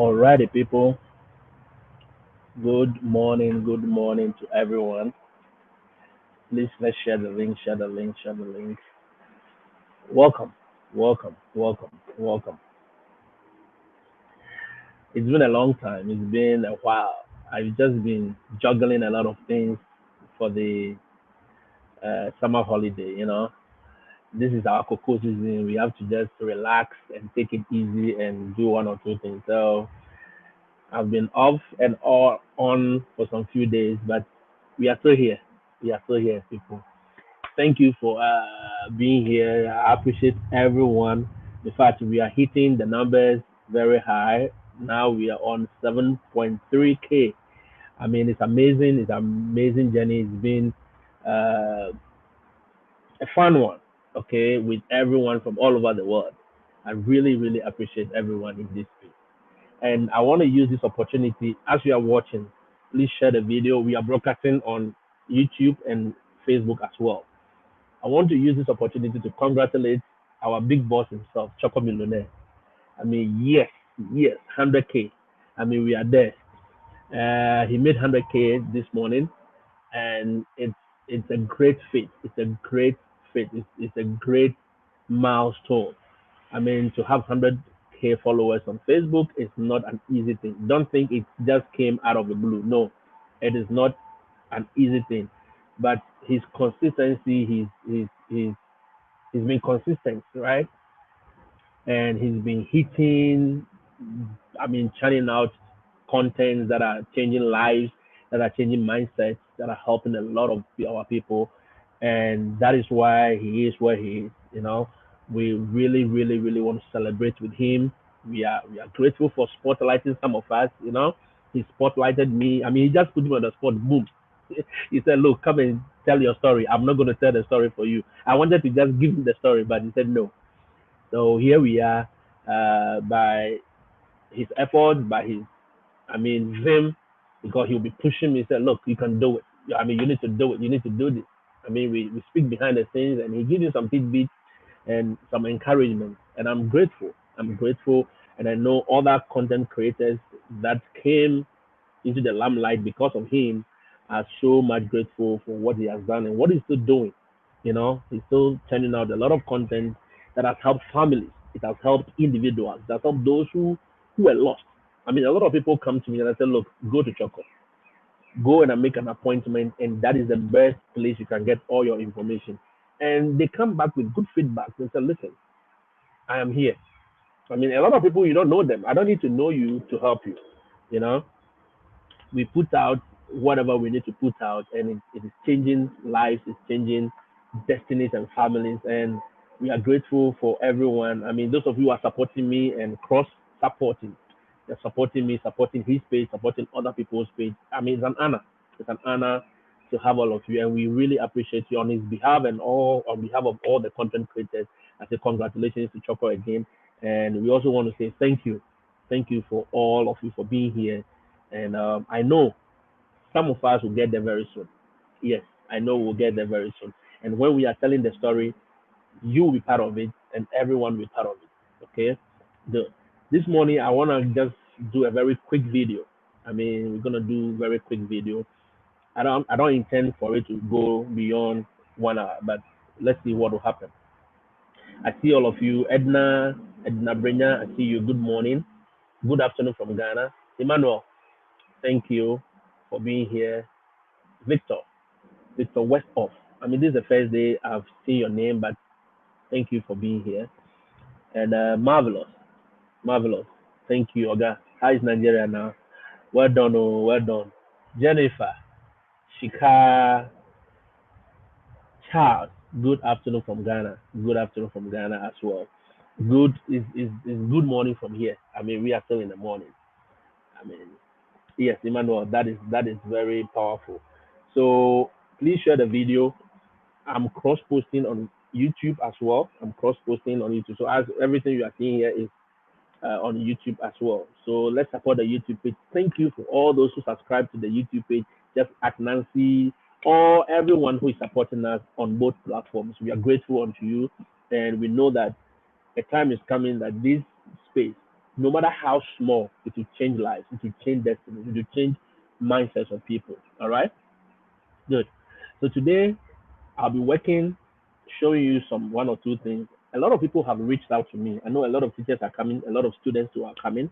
Alrighty, people. Good morning to everyone. Please let's share the link, share the link, share the link. Welcome, welcome. It's been a long time. It's been a while. I've just been juggling a lot of things for the summer holiday. This is our cocoa season. We have to just relax and take it easy and do one or two things. So I've been off and all on for some few days, but we are still here. We are still here, people. Thank you for being here. I appreciate everyone. In fact, we are hitting the numbers very high. Now we are on 7.3K. I mean, it's amazing. It's an amazing journey. It's been uh, a fun one, okay, with everyone from all over the world. I really appreciate everyone in this space. And I want to use this opportunity as you are watching. Please share the video. We are broadcasting on YouTube and Facebook as well. I want to use this opportunity to congratulate our big boss himself, Choco Millionaire. I mean, yes, 100K. I mean, we are there. He made 100K this morning, and it's a great feat. It's a great feat. It's a great milestone. I mean, to have 100K followers on Facebook is not an easy thing. Don't think it just came out of the blue. No, it is not an easy thing. But his consistency, he's been consistent, right? And he's been hitting, I mean, churning out contents that are changing lives, that are changing mindsets, that are helping a lot of our people. And that is why he is where he is. We really want to celebrate with him. We are grateful for spotlighting some of us. He spotlighted me. I mean, he just put me on the spot. Boom. He said, "Look, come and tell your story. I'm not going to tell the story for you." I wanted to just give him the story, but he said no. So here we are, by his effort, by his, I mean, vim, because he'll be pushing me. He said, "Look, you can do it. I mean, you need to do it. You need to do this." I mean, we speak behind the scenes, and he gives you some tidbits and some encouragement. And I'm grateful. I'm grateful, and I know other content creators that came into the limelight because of him are so much grateful for what he has done and what he's still doing. He's still turning out a lot of content that has helped families. It has helped individuals. It has helped those who were lost. I mean, a lot of people come to me and I say, "Look, go to Choco. Go and make an appointment, and that is the best place you can get all your information." And they come back with good feedback and say, "Listen, I am here." I mean, a lot of people, you don't know them. I don't need to know you to help you. You know, we put out whatever we need to put out, and it is changing lives, it's changing destinies and families. And we are grateful for everyone. I mean, those of you who are supporting me and cross supporting, they're supporting me, supporting his page, supporting other people's page. I mean, it's an honor. It's an honor to have all of you, and we really appreciate you on his behalf and all on behalf of all the content creators. I say congratulations to Choco again, and we also want to say thank you for all of you for being here. And I know some of us will get there very soon. Yes, I know we'll get there very soon. And when we are telling the story, you will be part of it, and everyone will be part of it. Okay. The This morning I want to just do a very quick video. I mean, we're gonna do very quick video. I don't intend for it to go beyond 1 hour, but let's see what will happen. I see all of you, Edna Brenya. I see you. Good morning. Good afternoon from Ghana. Emmanuel, thank you for being here. Victor Westhoff. I mean, this is the first day I've seen your name, but thank you for being here. And marvelous. Thank you, Oga. How is Nigeria now? Well done, oh, well done. Jennifer, Shika, Charles. Good afternoon from Ghana. Good afternoon from Ghana as well. Good is good morning from here. I mean, we are still in the morning. I mean, yes, Emmanuel, that is very powerful. So please share the video. I'm cross posting on YouTube as well. I'm cross posting on YouTube. So as everything you are seeing here is on YouTube as well. So let's support the YouTube page. Thank you for all those who subscribe to the YouTube page. Just at Nancy or everyone who is supporting us on both platforms. We are grateful unto you, and we know that a time is coming that this space, No matter how small, it will change lives, it will change destiny, it will change mindsets of people. All right, good. So today I'll be working, showing you some one or two things. A lot of people have reached out to me. I know a lot of teachers are coming, a lot of students who are coming,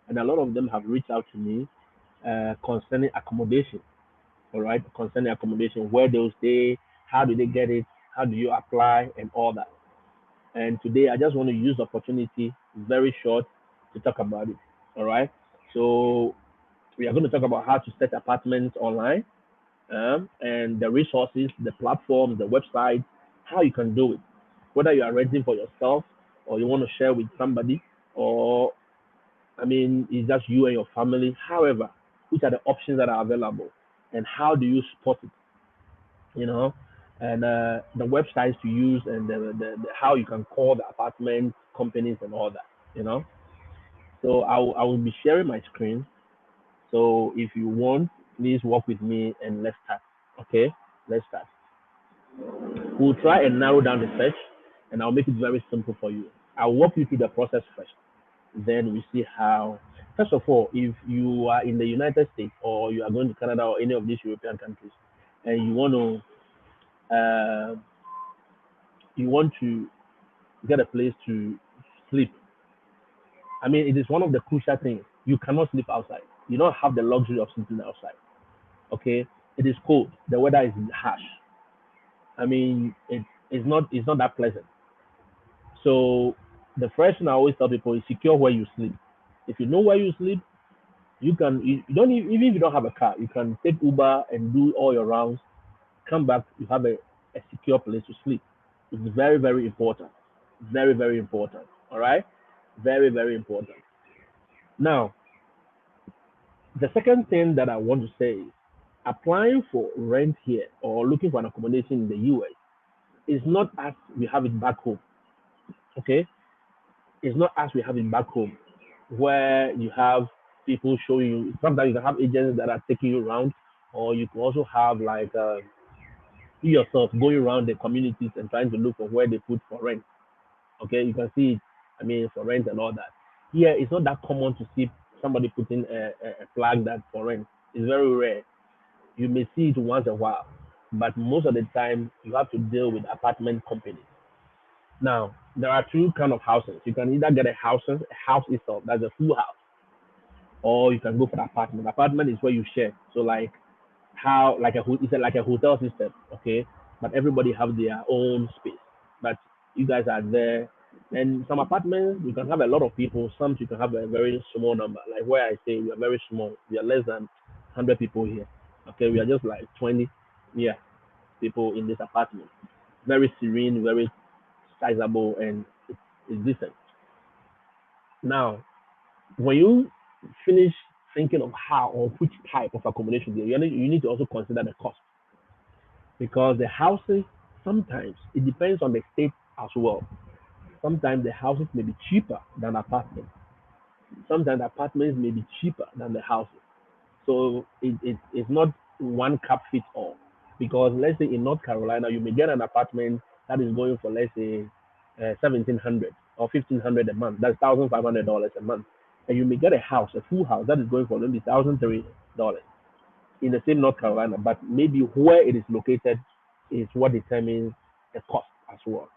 and a lot of them have reached out to me concerning accommodation. All right, concerning accommodation, where they'll stay, how do they get it, how do you apply, and all that. And today I just want to use the opportunity, very short, to talk about it. All right. So we are going to talk about how to set apartments online, and the resources, the platforms, the websites, how you can do it. Whether you are renting for yourself or you want to share with somebody, or I mean, it's just you and your family. However, which are the options that are available, and how do you spot it? You know, and the websites to use, and the how you can call the apartment companies and all that. You know, so I will be sharing my screen. So if you want, please walk with me and let's start. Okay, let's start. We'll try and narrow down the search, and I'll make it very simple for you. I'll walk you through the process first. Then we see how. First of all, if you are in the United States or you are going to Canada or any of these European countries, and you want to get a place to sleep, I mean, it is one of the crucial things. You cannot sleep outside. You don't have the luxury of sleeping outside. Okay, it is cold. The weather is harsh. I mean, it's not that pleasant. So the first thing I always tell people is secure where you sleep. If you know where you sleep, you don't even if you don't have a car, you can take Uber and do all your rounds. Come back, you have a secure place to sleep. It's very very important. Very very important. All right, very very important. Now, the second thing that I want to say is applying for rent here or looking for an accommodation in the US is not as we have it back home. Okay, it's not as we have it back home, where you have people showing you. Sometimes you can have agents that are taking you around, or you can also have like you yourself going around the communities and trying to look for where they put for rent. Okay, you can see it. I mean, for rent and all that. Here, it's not that common to see somebody putting a flag that for rent. It's very rare. You may see it once in a while, but most of the time you have to deal with apartment companies. Now, there are two kind of houses. You can either get a house itself, that's a full house, or you can go for the apartment. Apartment is where you share. So it's like a hotel system, okay? But everybody have their own space. But you guys are there. And some apartments you can have a lot of people. Some you can have a very small number. Like where I say we are very small. We are less than 100 people here. Okay, we are just like 20, yeah, people in this apartment. Very serene, very sizable, and it's decent. Now, when you finish thinking of how or which type of accommodation you need to also consider the cost, because the houses sometimes it depends on the state as well. Sometimes the houses may be cheaper than apartments. Sometimes apartments may be cheaper than the houses. So it's not one cap fits all. Because let's say in North Carolina, you may get an apartment that is going for, let's say, 1,700 or 1,500 a month. That's $1,500 a month. And you may get a house, a full house, that is going for maybe $1,003 in the same North Carolina. But maybe where it is located is what determines the cost as well.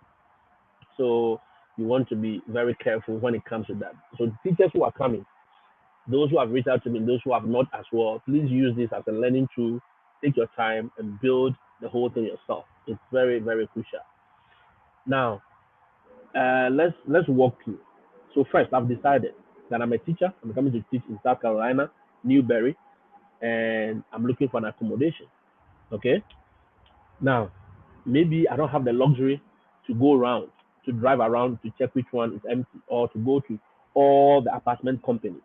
So you want to be very careful when it comes to that. So teachers who are coming, those who have reached out to me, those who have not as well, please use this as a learning tool. Take your time and build the whole thing yourself. It's very, very crucial. Now, let's walk through. So first, I've decided that I'm a teacher. I'm coming to teach in South Carolina, Newberry, and I'm looking for an accommodation. Okay. Now, maybe I don't have the luxury to go around, to drive around to check which one is empty, or to go to all the apartment companies.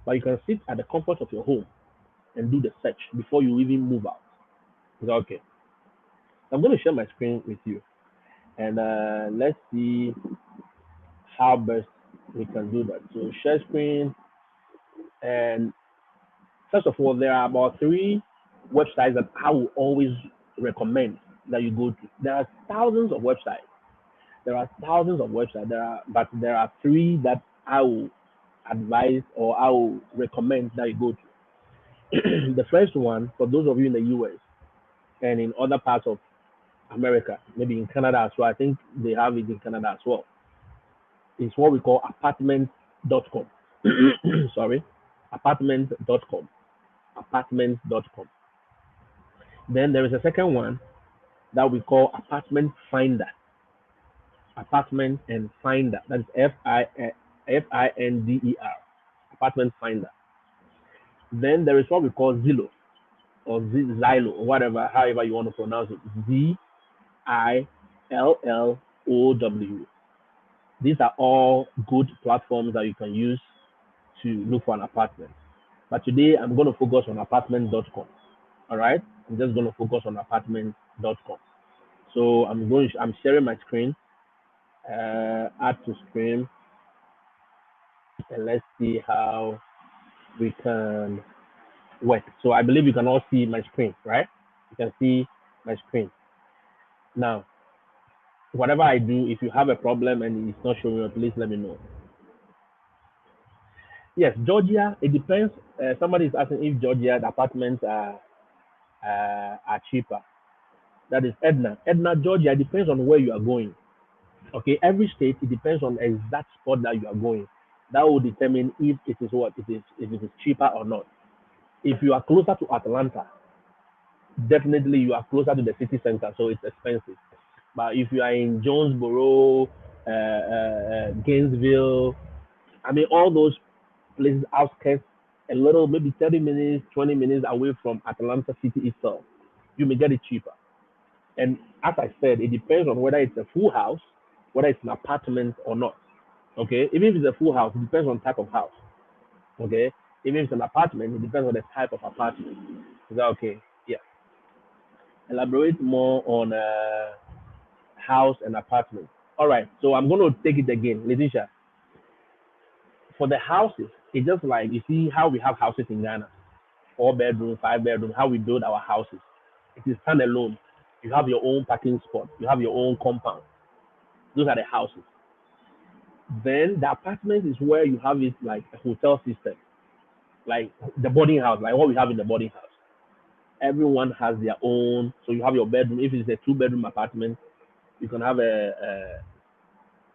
But you can sit at the comfort of your home and do the search before you even move out. Okay. I'm going to share my screen with you, and let's see how best we can do that. So share screen, and first of all, there are about three websites that I will always recommend that you go to. There are thousands of websites. There are thousands of websites. But there are three that I will advise or I will recommend that you go to. The first one, for those of you in the US and in other parts of America, maybe in Canada as well, I think they have it in Canada as well, is what we call apartment.com. Sorry, apartment.com. Apartment.com. Then there is a second one that we call apartment finder. Apartment and finder. That's FINDER. Apartment finder. Then there is what we call Zillow or Zillow, or whatever, however you want to pronounce it. ZILLOW. These are all good platforms that you can use to look for an apartment. But today I'm going to focus on apartment.com. All right. I'm just going to focus on apartment.com. So I'm sharing my screen, add to screen, and let's see how we can work. So I believe you can all see my screen, right? You can see my screen. Now, whatever I do, if you have a problem and it's not showing up, please let me know. Yes, Georgia, it depends. Somebody is asking if Georgia, the apartments are cheaper. That is Edna. Edna, Georgia, it depends on where you are going. Okay, every state, it depends on the exact spot that you are going. That will determine if it is what it is, if it is cheaper or not. If you are closer to Atlanta, definitely you are closer to the city center, so it's expensive. But if you are in Jonesboro, Gainesville, I mean all those places outskirts, a little maybe 30 minutes, 20 minutes away from Atlanta city itself, you may get it cheaper. And as I said, it depends on whether it's a full house, whether it's an apartment or not. Okay, even if it's a full house, it depends on type of house. Okay, even if it's an apartment, it depends on the type of apartment. Is that okay? Yeah. Elaborate more on house and apartment. All right, so I'm going to take it again, Letitia. For the houses, it's just like you see how we have houses in Ghana, 4 bedroom, 5 bedroom, how we build our houses. It is standalone. You have your own parking spot. You have your own compound. Those are the houses. Then the apartment is where you have it like a hotel system, like the boarding house, like what we have in the boarding house. Everyone has their own. So you have your bedroom. If it's a 2 bedroom apartment, you can have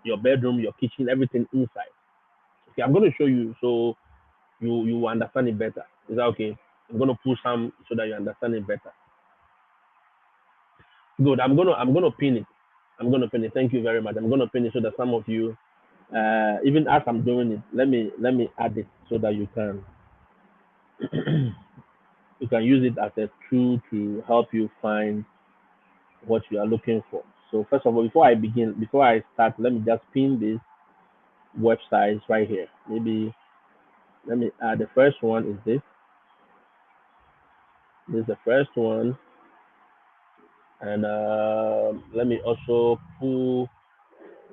your bedroom, your kitchen, everything inside. Okay, I'm going to show you so you understand it better. Is that okay? I'm going to push some so that you understand it better. Good. I'm gonna pin it. I'm gonna pin it. Thank you very much. I'm gonna pin it so that some of you, even as I'm doing it, let me add it so that you can you can use it as a tool to help you find what you are looking for. So first of all, before I start, let me just pin this websites right here. Maybe let me add the first one is this. This is the first one, and let me also pull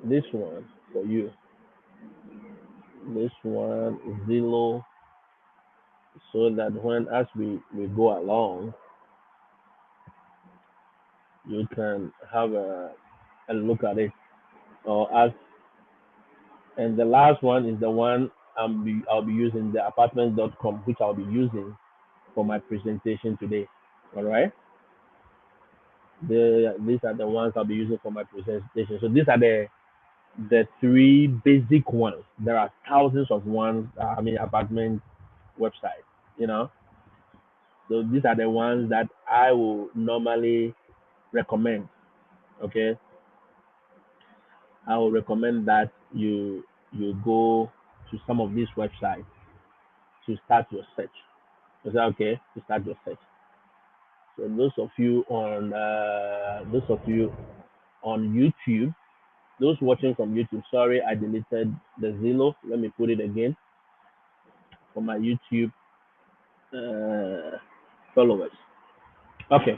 this one for you. This one is Zillow, so that when as we go along, you can have a look at it. Or as and the last one is the one I'll be using the apartment.com, which I'll be using for my presentation today. All right. These are the ones I'll be using for my presentation. So these are the three basic ones. There are thousands of ones. I mean apartment websites. You know. So these are the ones that I will normally recommend. Okay, I will recommend that you go to some of these websites to start your search. Is that okay? To start your search. So those of you on YouTube, those watching from YouTube, sorry I deleted the Zillow. Let me put it again for my YouTube uh, followers. Okay,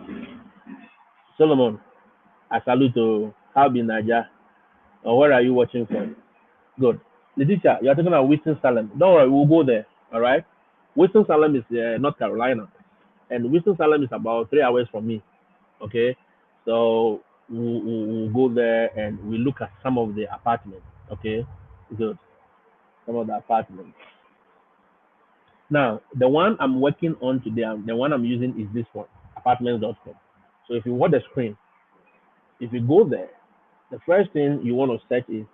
Solomon, I salute to how be Naja, or where are you watching from? Good. Letitia, you're talking about Winston-Salem. Don't worry, we'll go there. All right. Winston-Salem is North Carolina, and Winston-Salem is about 3 hours from me. Okay. So we'll go there and we look at some of the apartments. Okay. Good. Some of the apartments. Now, the one I'm working on today, the one I'm using is this one, apartments.com. So if you want the screen, if you go there, the first thing you want to search is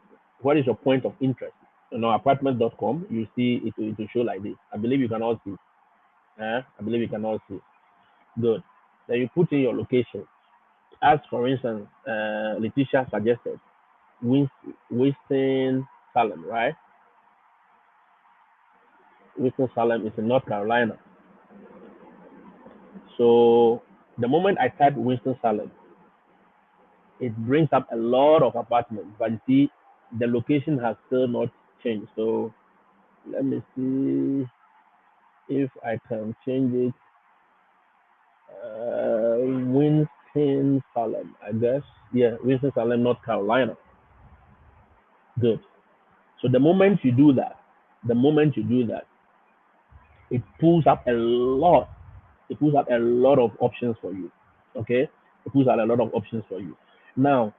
what is your point of interest. Apartments.com, you see it will show like this. I believe you can all see. I believe you can all see. Good. Then you put in your location. As for instance, Letitia suggested Winston Salem, right? Winston Salem is in North Carolina. So the moment I type Winston Salem, it brings up a lot of apartments, but you see, the location has still not changed. So let me see if I can change it. Winston Salem, I guess. Yeah, Winston Salem, North Carolina. Good. So the moment you do that, it pulls up a lot. It pulls up a lot of options for you. Okay, it pulls out a lot of options for you. Now,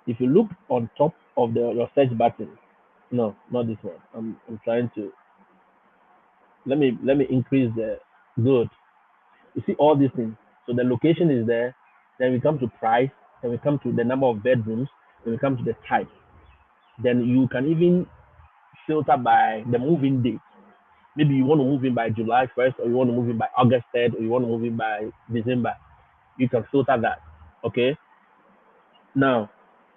if you look on top of your search button, no, not this one. I'm trying to let me increase the good. You see all these things. So the location is there. Then we come to price. Then we come to the number of bedrooms. Then we come to the type. Then you can even filter by the moving date. Maybe you want to move in by July 1st, or you want to move in by August 3rd, or you want to move in by December. You can filter that. Okay. Now,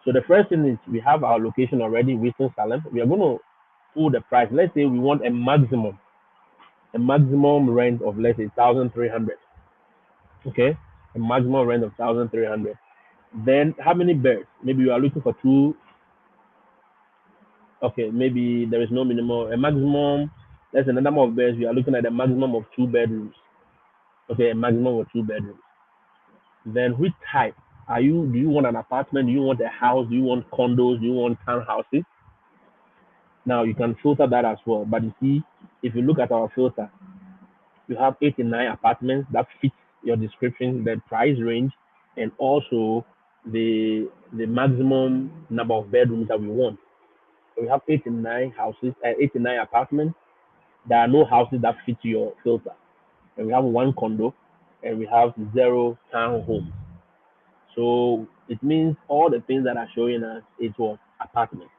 so the first thing is we have our location already, Winston Salem. We are going to pull the price. Let's say we want a maximum rent of, let's say, 1,300. Okay, a maximum rent of 1,300. Then how many beds? Maybe you are looking for two. Okay, maybe there is no minimum. A maximum. Let's say the number of beds. We are looking at a maximum of two bedrooms. Okay, a maximum of two bedrooms. Then which type? Do you want an apartment? Do you want a house? Do you want condos? Do you want townhouses? Now you can filter that as well. But you see, if you look at our filter, you have 89 apartments that fit your description, the price range, and also the maximum number of bedrooms that we want. So we have 89 houses, 89 apartments. There are no houses that fit your filter, and we have one condo, and we have zero townhomes. So it means all the things that are showing us it was apartment.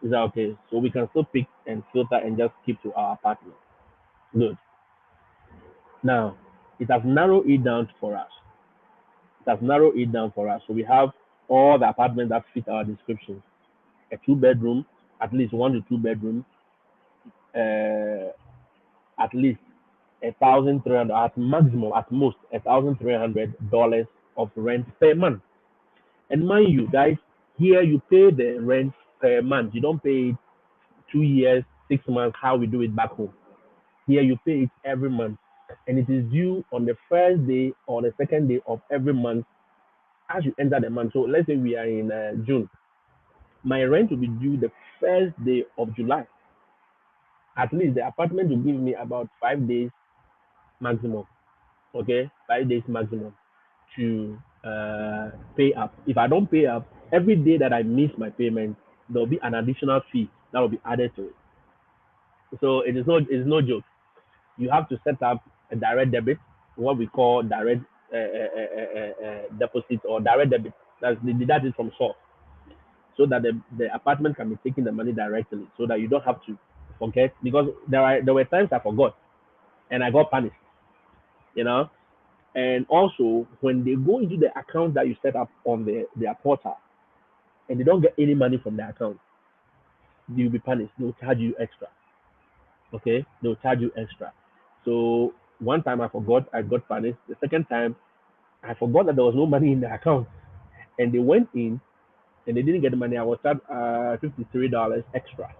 Is that okay? So we can still pick and filter and just keep to our apartment. Good. Now it has narrowed it down for us. It has narrowed it down for us. So we have all the apartments that fit our description. A two-bedroom, at least 1 to 2 bedroom, uh, at least 1,300, at maximum, at most $1,300 of rent per month. And mind you, guys, here you pay the rent per month. You don't pay it 2 years, 6 months, how we do it back home. Here you pay it every month, and it is due on the first day or the second day of every month as you enter the month. So let's say we are in June. My rent will be due the first day of July. At least the apartment will give me about 5 days maximum. Okay, 5 days maximum to pay up. If I don't pay up, every day that I miss my payment, there will be an additional fee that will be added to it. So it is no joke. You have to set up a direct debit, what we call direct deposit or direct debit. That's the deduct from source, so that the apartment can be taking the money directly, so that you don't have to forget. Because there were times I forgot and I got punished, you know. And also when they go into the account that you set up on their portal and they don't get any money from the account, you'll be punished. They'll charge you extra. Okay, they'll charge you extra. So one time I forgot, I got punished. The second time I forgot that there was no money in the account, and they went in and they didn't get the money. I was charged $53 extra.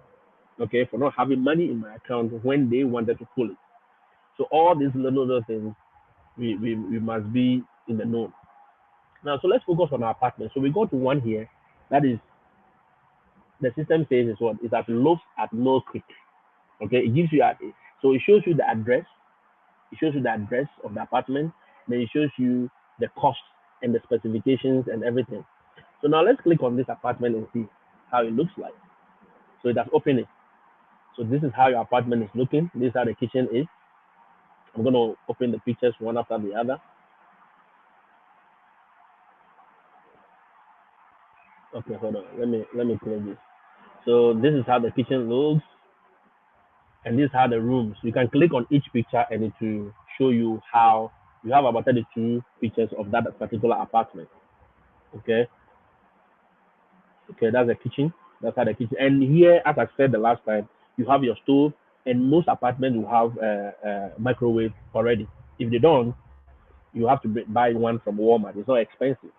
Okay, for not having money in my account when they wanted to pull it. So all these little things, we must be in the know. Now, so let's focus on our apartment. So we go to one here. That is, the system says is what is at Lowe's at Mill Creek. Okay, it gives you so it shows you the address. It shows you the address of the apartment. Then it shows you the cost and the specifications and everything. So now let's click on this apartment and see how it looks like. So it has opened it. So this is how your apartment is looking. This is how the kitchen is. I'm gonna open the pictures one after the other. Okay, hold on. Let me close this. So this is how the kitchen looks, and this is how the rooms. You can click on each picture, and it will show you how you have about 32 pictures of that particular apartment. Okay, okay, that's the kitchen. That's how the kitchen. And here, as I said the last time, you have your stove, and most apartments will have a microwave already. If they don't, you have to buy one from Walmart. It's not expensive.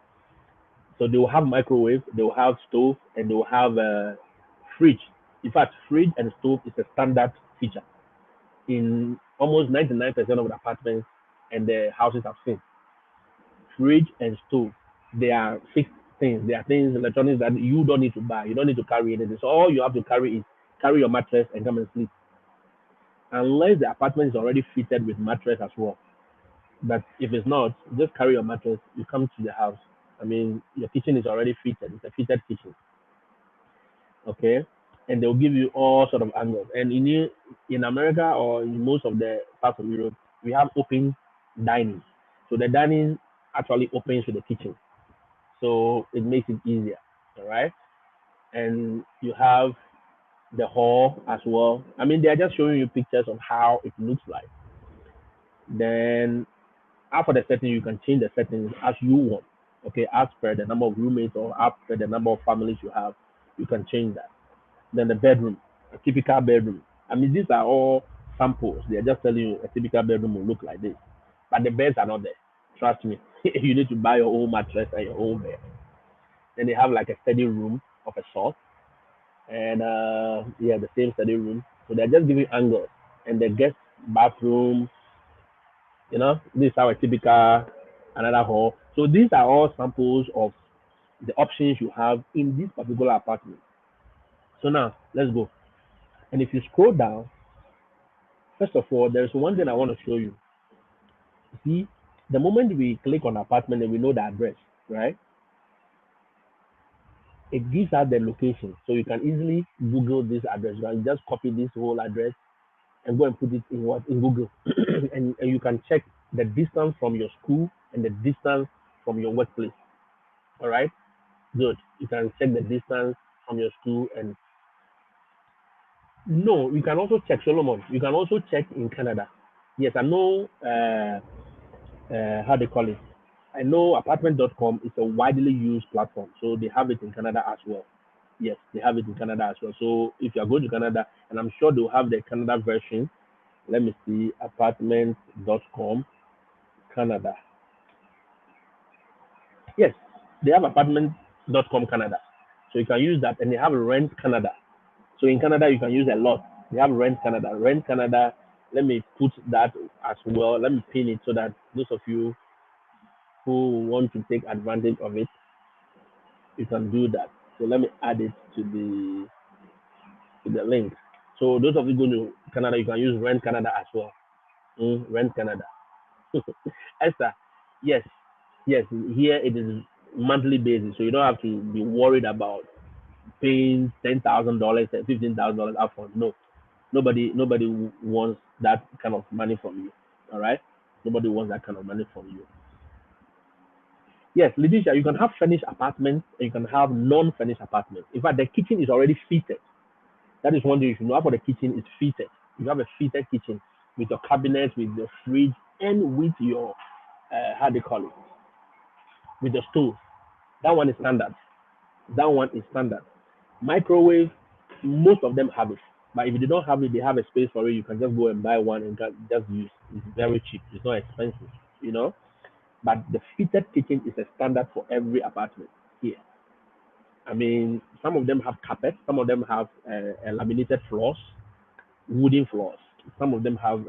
So they will have microwave, they will have stove, and they will have a fridge. In fact, fridge and stove is a standard feature in almost 99% of the apartments and the houses I've seen. Fridge and stove, they are fixed things. They are things, electronics that you don't need to buy. You don't need to carry anything. So all you have to carry is carry your mattress and come and sleep. Unless the apartment is already fitted with mattress as well. But if it's not, just carry your mattress. You come to the house. I mean, your kitchen is already fitted. It's a fitted kitchen. Okay, and they'll give you all sort of angles. And in America or in most of the parts of Europe, we have open dining. So the dining actually opens to the kitchen, so it makes it easier. All right, and you have the hall as well. I mean, they're just showing you pictures of how it looks like. Then after the setting, you can change the settings as you want. Okay, as per the number of roommates or as per the number of families you have, you can change that. Then the bedroom, a typical bedroom. I mean, these are all samples. They are just telling you a typical bedroom will look like this. But the beds are not there. Trust me. You need to buy your own mattress and your own bed. Then they have like a study room of a sort. And yeah, the same study room. So they're just giving angles. And the guest bathroom, this is how a typical another hall. So these are all samples of the options you have in this particular apartment. So now let's go. And if you scroll down, first of all, there's one thing I want to show you. See, the moment we click on apartment and we know the address, right? It gives us the location. So you can easily Google this address. You can just copy this whole address and go and put it in what in Google. And you can check the distance from your school and the distance from your workplace. All right? Good. You can check the distance from your school and no, you can also check Solomon. You can also check in Canada. Yes, I know how they call it. I know apartment.com is a widely used platform, so they have it in Canada as well. Yes, they have it in Canada as well. So if you are going to Canada, and I'm sure they'll have the Canada version. Let me see, apartment.com, Canada. Yes, they have apartment.com Canada. So you can use that, and they have Rent Canada. So in Canada, you can use a lot. They have Rent Canada. Rent Canada, let me put that as well. Let me pin it so that those of you who want to take advantage of it, you can do that. So let me add it to the link. So those of you going to Canada, you can use Rent Canada as well. Rent Canada. Esther, yes, yes. Here it is monthly basis, so you don't have to be worried about paying $10,000 and $15,000 upfront. No, nobody wants that kind of money from you. All right, nobody wants that kind of money from you. Yes, Letitia, you can have furnished apartments and you can have non-furnished apartments. In fact, the kitchen is already fitted. That is one thing you should know about the kitchen is fitted. You have a fitted kitchen with your cabinet, with your fridge, and with your how do you call it? With the stove. That one is standard. That one is standard. Microwave, most of them have it. But if they don't have it, they have a space for it. You can just go and buy one and just use. It's very cheap. It's not expensive, you know. But the fitted kitchen is a standard for every apartment here. I mean, some of them have carpet, some of them have laminated floors, wooden floors. Some of them have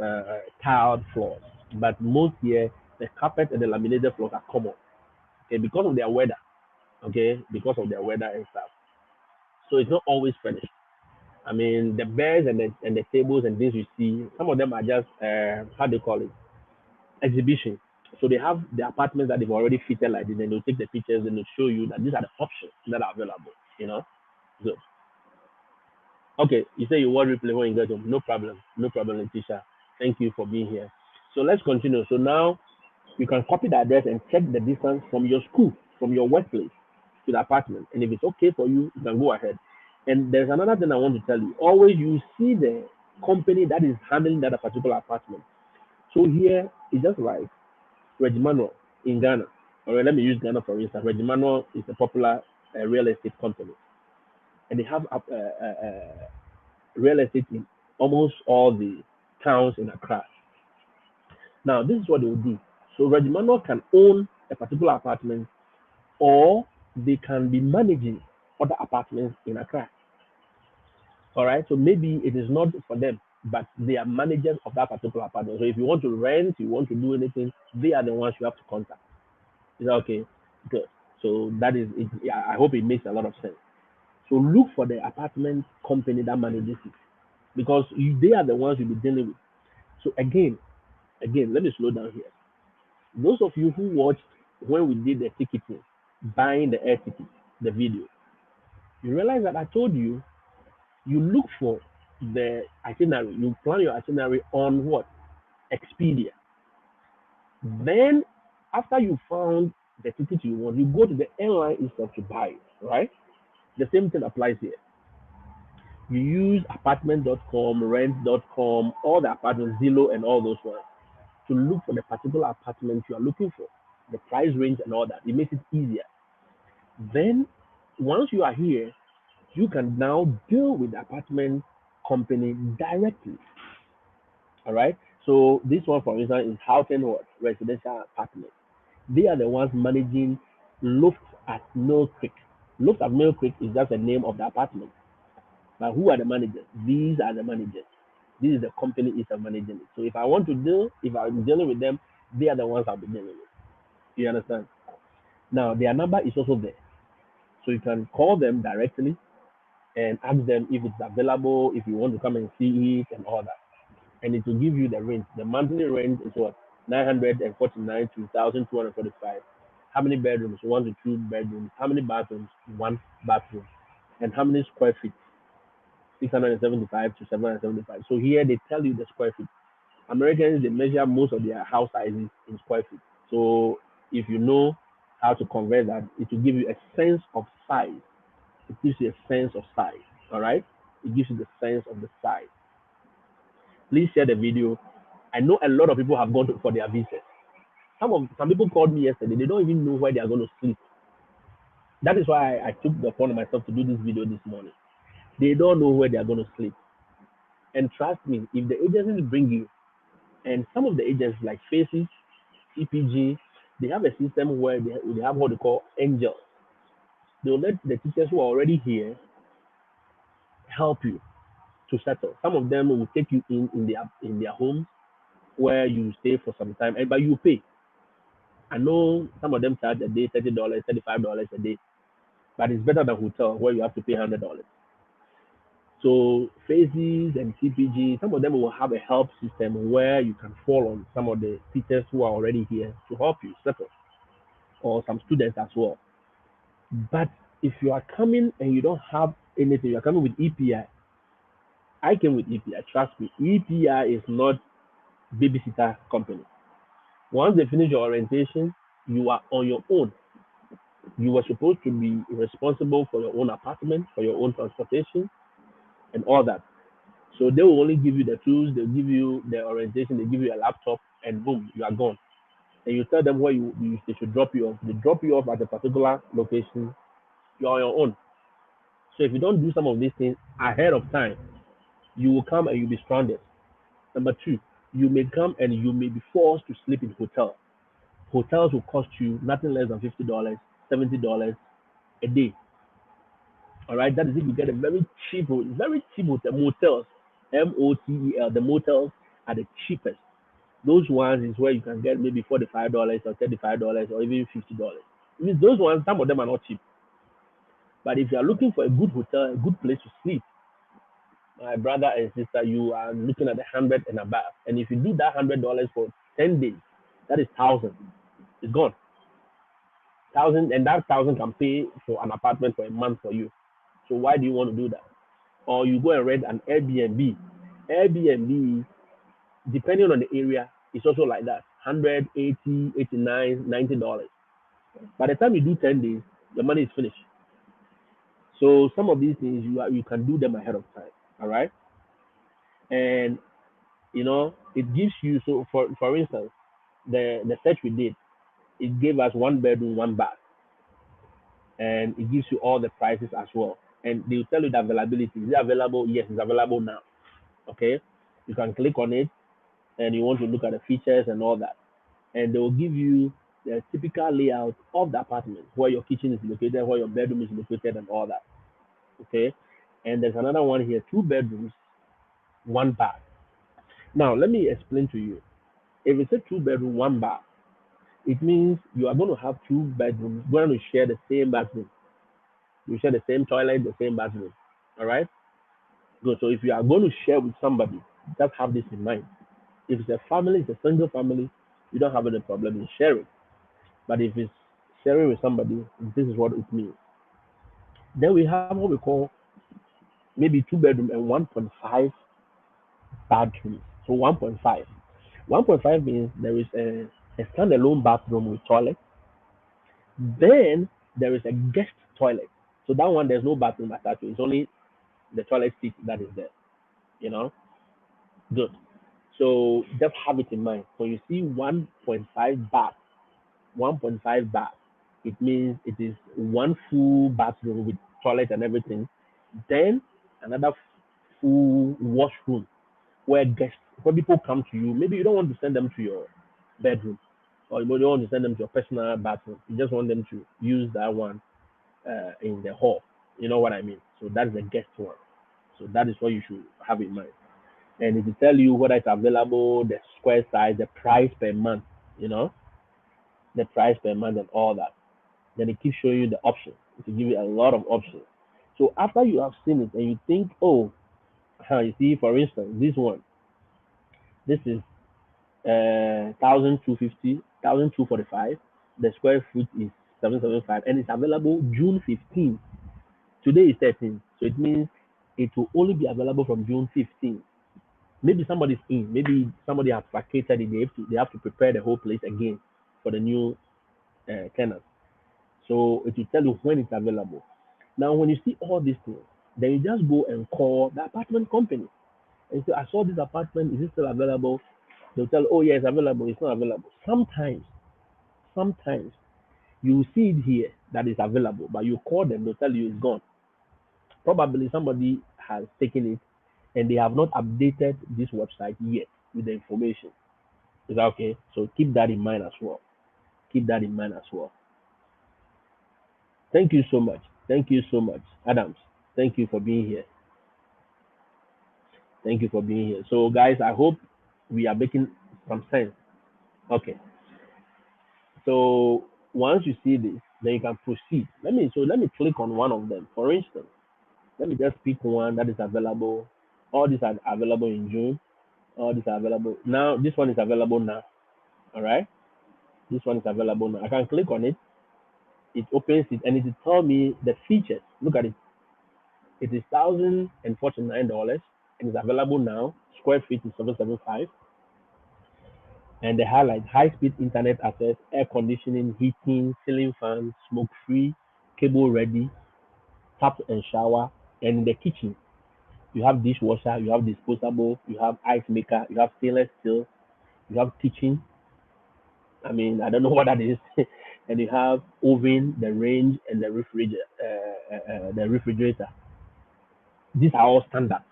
tiled floors. But most here, the carpet and the laminated floors are common. Okay, because of their weather. Okay, because of their weather and stuff. So it's not always furnished. I mean, the beds and the tables and things you see, some of them are just how do you call it, exhibition. So they have the apartments that they've already fitted like this, and they'll take the pictures and they'll show you that these are the options that are available. You know, good. Okay, you say you want replay when you get home. No problem, no problem, Letitia. Thank you for being here. So let's continue. So now you can copy the address and check the distance from your school, from your workplace to the apartment. And if it's okay for you, you can go ahead. And there's another thing I want to tell you. Always you see the company that is handling that particular apartment. So here it's just like Regimano in Ghana. Or let me use Ghana for instance. Regimano is a popular real estate company, and they have real estate in almost all the towns in Accra. Now, this is what they will do. So Regimano can own a particular apartment, or they can be managing other apartments in Accra. All right. So maybe it is not for them, but they are managers of that particular apartment. So if you want to rent, you want to do anything, they are the ones you have to contact. Is that okay? Good. So that is it. Yeah, I hope it makes a lot of sense. So look for the apartment company that manages it, because they are the ones you'll be dealing with. So again, let me slow down here. Those of you who watched when we did the ticketing, buying the air ticket, the video, you realize that I told you, you look for the itinerary, you plan your itinerary on what? Expedia. Then, after you found the ticket you want, you go to the airline itself to buy it, right? The same thing applies here. You use apartment.com, rent.com, all the apartments, Zillow, and all those ones to look for the particular apartment you are looking for, the price range and all that. It makes it easier. Then, once you are here, you can now deal with the apartment company directly. All right. So this one, for instance, is Houghton what residential apartment. They are the ones managing Loft at Mill Creek. Loft at Mill Creek is just the name of the apartment. But who are the managers? These are the managers. This is the company is managing it. So if I want to deal, if I'm dealing with them, they are the ones I'll be dealing with. You understand? Now their number is also there. So you can call them directly and ask them if it's available, if you want to come and see it and all that. And it will give you the rent. The monthly rent is what? 949 to 1,245. How many bedrooms? One to two bedrooms. How many bathrooms? One bathroom. And how many square feet? 675 to 775. So here they tell you the square feet. Americans, they measure most of their house sizes in square feet. So if you know how to convert that, it will give you a sense of size. It gives you a sense of size. All right? It gives you the sense of the size. Please share the video. I know a lot of people have gone for their visas. Some people called me yesterday. They don't even know where they are going to sleep. That is why I took the phone myself to do this video this morning. They don't know where they are going to sleep. And trust me, if the agencies bring you, and some of the agents like Faces, CPG, they have a system where they have what they call angels. They'll let the teachers who are already here help you to settle. Some of them will take you in their homes where you stay for some time, but you pay. I know some of them charge a day $30, $35 a day, but it's better than hotel where you have to pay $100. So Phases and CPG, some of them will have a help system where you can fall on some of the teachers who are already here to help you settle, or some students as well. But if you are coming and you don't have anything, you are coming with EPI. I came with EPI. Trust me, EPI is not babysitter company. Once they finish your orientation, you are on your own. You were supposed to be responsible for your own apartment, for your own transportation, and all that. So they will only give you the tools, they'll give you the orientation, they give you a laptop, and boom, you are gone. And you tell them where they should drop you off. They drop you off at a particular location. You're on your own. So if you don't do some of these things ahead of time, you will come and you'll be stranded. Number two, you may come and you may be forced to sleep in hotels. Hotels will cost you nothing less than $50, $70 a day. All right, that is if you get a very cheap hotel, motels, MOTEL. The motels are the cheapest. Those ones is where you can get maybe $45 or $35 or even $50. It means those ones, some of them are not cheap. But if you are looking for a good hotel, a good place to sleep, my brother and sister, you are looking at 100 and above. And if you do that $100 for 10 days, that is 1,000. It's gone. 1,000, and that 1,000 can pay for an apartment for a month for you. So why do you want to do that? Or you go and rent an Airbnb. Airbnb, depending on the area, It's also like that. 100, 80, 89, $90. By the time you do 10 days, your money is finished. So some of these things you can do them ahead of time. All right. And it gives you, so for instance, the search we did, it gave us one bedroom, one bath, and it gives you all the prices as well. And they'll tell you the availability. Is it available? Yes, it's available now. Okay. You can click on it and you want to look at the features and all that. And they will give you the typical layout of the apartment, where your kitchen is located, where your bedroom is located, and all that. Okay. And there's another one here, two bedrooms, one bath. Now, let me explain to you. If it's a two bedroom, one bath, it means you are going to have two bedrooms going to share the same bathroom. You share the same toilet, the same bathroom. All right? Good. So if you are going to share with somebody, just have this in mind. If it's a family, it's a single family, you don't have any problem in sharing. But if it's sharing with somebody, this is what it means. Then we have what we call maybe two bedroom and 1.5 bathrooms. So 1.5. 1.5 means there is a standalone bathroom with toilet. Then there is a guest toilet. So that one there's no bathroom attached to it. It's only the toilet seat that is there. You know, good. So just have it in mind. When you see 1.5 bath, 1.5 bath, it means it is one full bathroom with toilet and everything. Then another full washroom where guests, when people come to you, maybe you don't want to send them to your bedroom, or you don't want to send them to your personal bathroom. You just want them to use that one in the hall. You know what I mean? So that's the guest one. So that is what you should have in mind. And it will tell you whether it's available, the square size, the price per month, you know, the price per month and all that. Then it keeps showing you the options. It will give you a lot of options. So after you have seen it and you think, oh, you see, for instance, this one, this is 1,250, 1,245. The square foot is 775 and it's available June 15th. Today is 13th. So it means it will only be available from June 15th. Maybe somebody's in, maybe somebody has vacated it. They have to prepare the whole place again for the new tenant. So it will tell you when it's available. Now, when you see all these things, then you just go and call the apartment company and say, I saw this apartment. Is it still available? They'll tell, oh, yeah, it's available. It's not available. Sometimes you will see it here that is available, but you call them, they'll tell you it's gone. Probably somebody has taken it and they have not updated this website yet with the information. Is that okay? So keep that in mind as well. Keep that in mind as well. Thank you so much. Thank you so much, Adams. Thank you for being here. Thank you for being here. So, guys, I hope we are making some sense. Okay. So once you see this, then you can proceed. Let me click on one of them. For instance, let me just pick one that is available. All these are available in June. All these are available now. This one is available now. All right. This one is available now. I can click on it. It opens it and it will tell me the features. Look at it. It is $1,049 and it's available now. Square feet is 775. And the highlight high speed internet access, air conditioning, heating, ceiling fans, smoke free, cable ready, tap and shower. And in the kitchen, you have dishwasher, you have disposable, you have ice maker, you have stainless steel, you have kitchen. I mean, I don't know what that is. And you have oven, the range, and the refrigerator. These are all standard.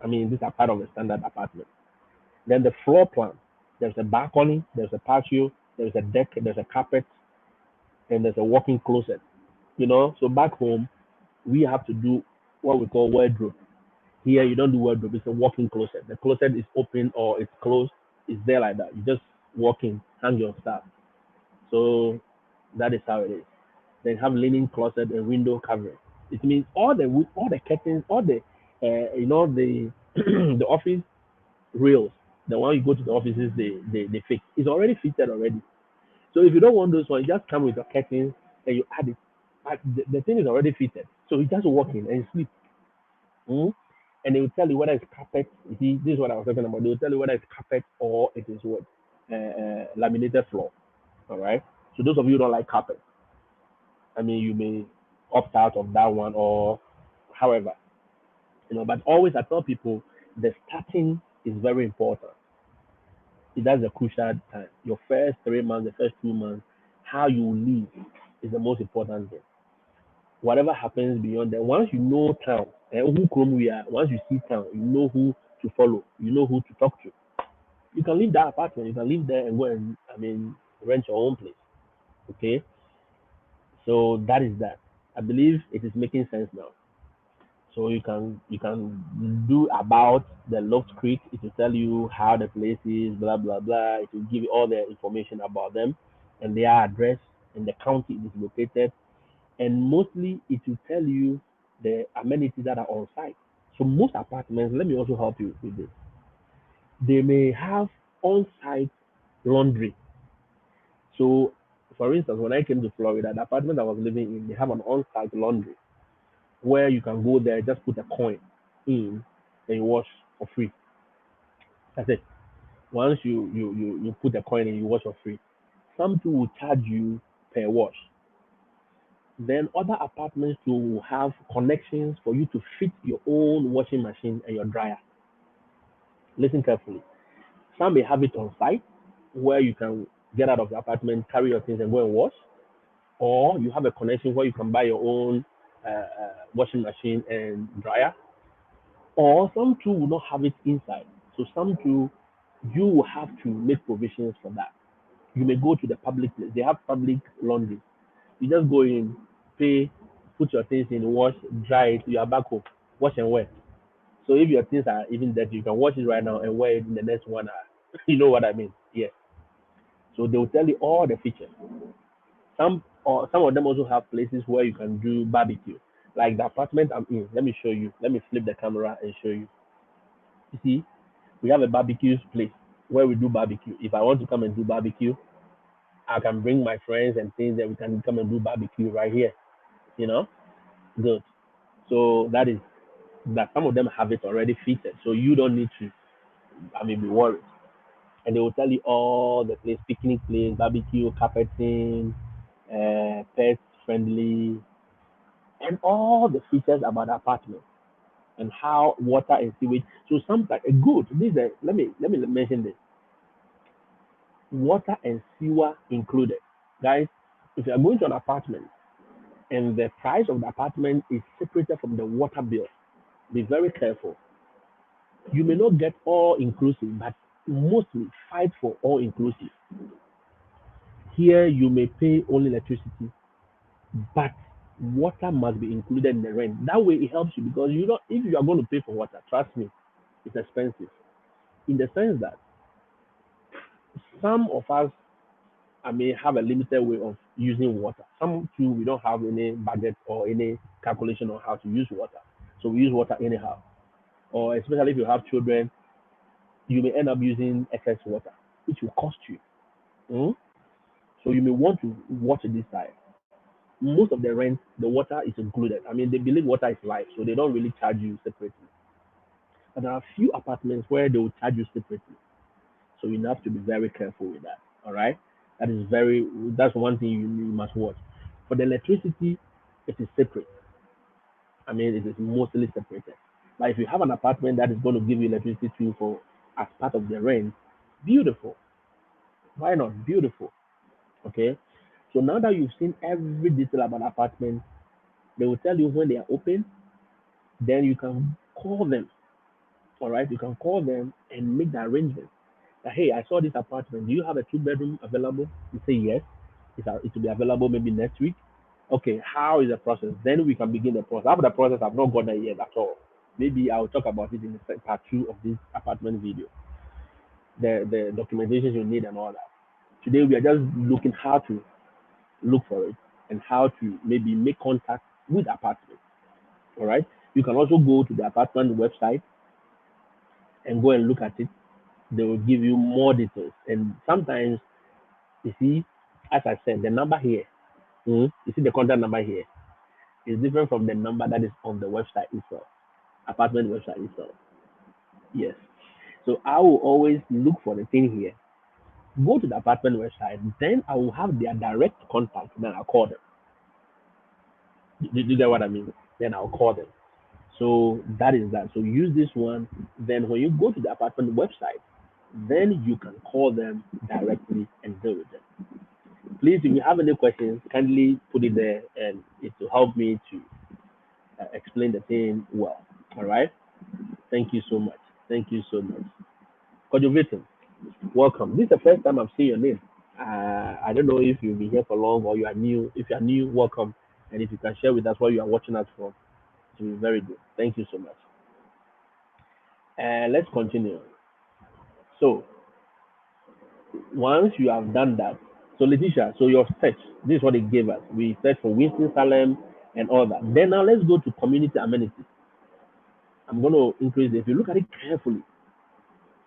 I mean, these are part of a standard apartment. Then the floor plan. There's a balcony, there's a patio, there's a deck, there's a carpet, and there's a walk-in closet. So back home, we have to do what we call wardrobe. Here, you don't do wardrobe, it's a walk-in closet. The closet is open or it's closed, it's there like that. You just walk in, hang your stuff. So that is how it is. Then have linen closet and window covering. It means all the curtains, all the the the office rails, the one you go to the offices, they fix. It's already fitted already. So if you don't want those ones, just come with your curtains and you add it. The thing is already fitted. So you just walk in and sleep. Mm? And they will tell you whether it's carpet. You see, this is what I was talking about. They will tell you whether it's carpet or it is what. laminated floor. All right. So those of you who don't like carpet, I mean, you may opt out of that one or however, but always I tell people the starting is very important. That's a crucial time. Your first 3 months, the first 2 months, how you live is the most important thing. Whatever happens beyond that, once you know town, and who come we are, once you see town, you know who to follow, you know who to talk to. You can leave that apartment, you can live there and go and, rent your own place. Okay, so that is that. I believe it is making sense now. So you can do about the Loft Creek. It will tell you how the place is, blah blah blah. It will give you all the information about them and their address and the county it is located. And mostly it will tell you the amenities that are on site. So most apartments, let me also help you with this. They may have on-site laundry. So for instance, when I came to Florida, the apartment I was living in, they have an on-site laundry where you can go there, just put a coin in, and you wash for free. That's it. Once you put a coin and you wash for free. Some too will charge you per wash. Then other apartments too will have connections for you to fit your own washing machine and your dryer. Listen carefully. Some may have it on site where you can get out of the apartment, carry your things and go and wash. Or you have a connection where you can buy your own washing machine and dryer. Or some too will not have it inside. So some too, you will have to make provisions for that. You may go to the public place. They have public laundry. You just go in, pay, put your things in, wash, dry it, you are back home. Wash and wear. So if your things are even dirty, you can wash it right now and wear it in the next 1 hour. You know what I mean? Yes. So they will tell you all the features. Some of them also have places where you can do barbecue. Like the apartment I'm in. Let me show you. Let me flip the camera and show you. You see, we have a barbecue place where we do barbecue. If I want to come and do barbecue, I can bring my friends and things that we can come and do barbecue right here. You know, good. So that is that. Some of them have it already fitted, so you don't need to. Be worried. And they will tell you all the place, picnic place, barbecue, carpeting, pet friendly, and all the features about the apartment and how water and sewage. So sometimes good. This is let me mention this. Water and sewer included. Guys, if you are going to an apartment and the price of the apartment is separated from the water bill, be very careful. You may not get all inclusive, but mostly fight for all inclusive. Here you may pay only electricity, but water must be included in the rent. That way it helps you because you know if you are going to pay for water, trust me, it's expensive. In the sense that some of us I may have a limited way of using water. Some too we don't have any budget or any calculation on how to use water. So we use water anyhow. Or especially if you have children, you may end up using excess water, which will cost you. Mm? So you may want to watch this side. Most of the rent, the water is included. They believe water is life, so they don't really charge you separately. But there are a few apartments where they will charge you separately. So you have to be very careful with that. All right. That's one thing you must watch. For the electricity, it is separate. It is mostly separated. But if you have an apartment that is going to give you electricity too for as part of the rent, beautiful. Why not? Beautiful. Okay. So now that you've seen every detail about apartment, they will tell you when they are open. Then you can call them. All right. You can call them and make the arrangement. That, hey, I saw this apartment. Do you have a two-bedroom available? You say yes. It will be available maybe next week. Okay, how is the process? Then we can begin the process. After the process, I've not got there yet at all. Maybe I'll talk about it in the part two of this apartment video. The documentations you need and all that. Today we are just looking how to look for it and how to maybe make contact with apartment. All right. You can also go to the apartment website and go and look at it. They will give you more details. And sometimes you see, as I said, the number here, you see the contact number here is different from the number that is on the website itself, apartment website itself. Yes. So I will always look for the thing here. Go to the apartment website. Then I will have their direct contact. Then I'll call them. You get what I mean? Then I'll call them. So that is that. So use this one. Then when you go to the apartment website, then you can call them directly and deal with them. Please, if you have any questions, kindly put it there, and it will help me to explain the thing well. All right. Thank you so much. Thank you so much. Kojovitin, welcome. This is the first time I'm seeing your name. I don't know if you've been here for long or you are new. If you are new, welcome. And if you can share with us where you are watching us from, it will be very good. Thank you so much. And let's continue. So once you have done that, so Letitia, so your search, this is what they gave us. We searched for Winston Salem and all that. Then now let's go to community amenities. I'm going to increase it. If you look at it carefully,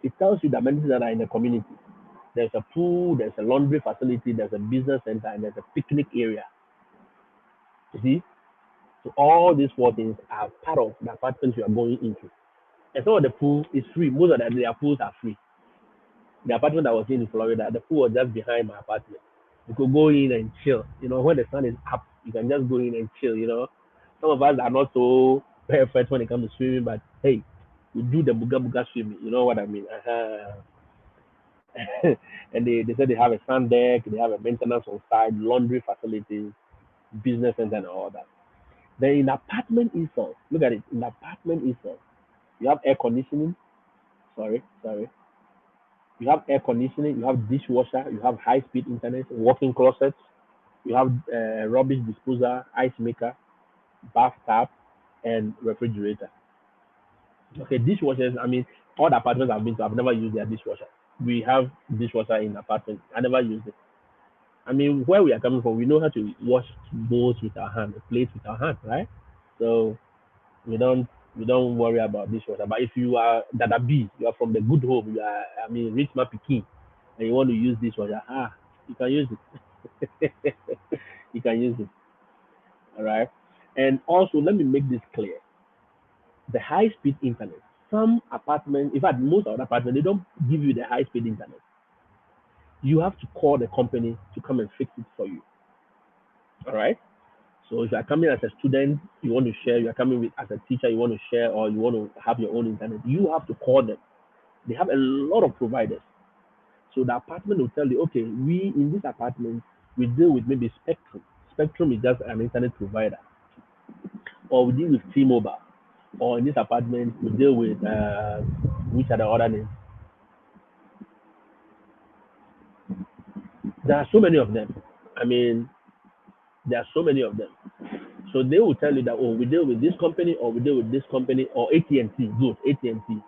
it tells you the amenities that are in the community. There's a pool, there's a laundry facility, there's a business center, and there's a picnic area. You see? So all these four things are part of the apartment you are going into. And some of the pool is free. Most of their pools are free. The apartment I was in Florida, the pool was just behind my apartment. You could go in and chill. When the sun is up, you can just go in and chill. Some of us are not so perfect when it comes to swimming, but hey, we do the buga buga swimming. You know what I mean? And they said they have a sand deck, they have a maintenance on site, laundry facilities, business center, and all that. Then in the apartment itself, look at it. In the apartment itself, you have air conditioning. Sorry. You have air conditioning, you have dishwasher, you have high-speed internet, walk-in closets, you have rubbish disposer, ice maker, bathtub, and refrigerator. Okay, dishwashers. I mean, all the apartments I've been to, I've never used their dishwasher. We have dishwasher in apartment. I never used it. I mean, where we are coming from, we know how to wash bowls with our hand, plates with our hand, right? So we don't worry about dishwasher. But if you are Dada B, you are from the good home, you are rich man pikin, and you want to use dishwasher, you can use it. You can use it. All right. And also, let me make this clear: the high-speed internet. Some apartments, in fact, most of the apartments, they don't give you the high-speed internet. You have to call the company to come and fix it for you. All right. So if you are coming as a student, you want to share. You are coming with as a teacher, you want to share, or you want to have your own internet. You have to call them. They have a lot of providers. So the apartment will tell you, okay, we in this apartment we deal with maybe Spectrum. Spectrum is just an internet provider, or we deal with T-Mobile, or in this apartment we deal with which are the other names. There are so many of them. I mean, there are so many of them. So they will tell you that, oh, we deal with this company, or we deal with this company, or AT&T. Good, AT&T.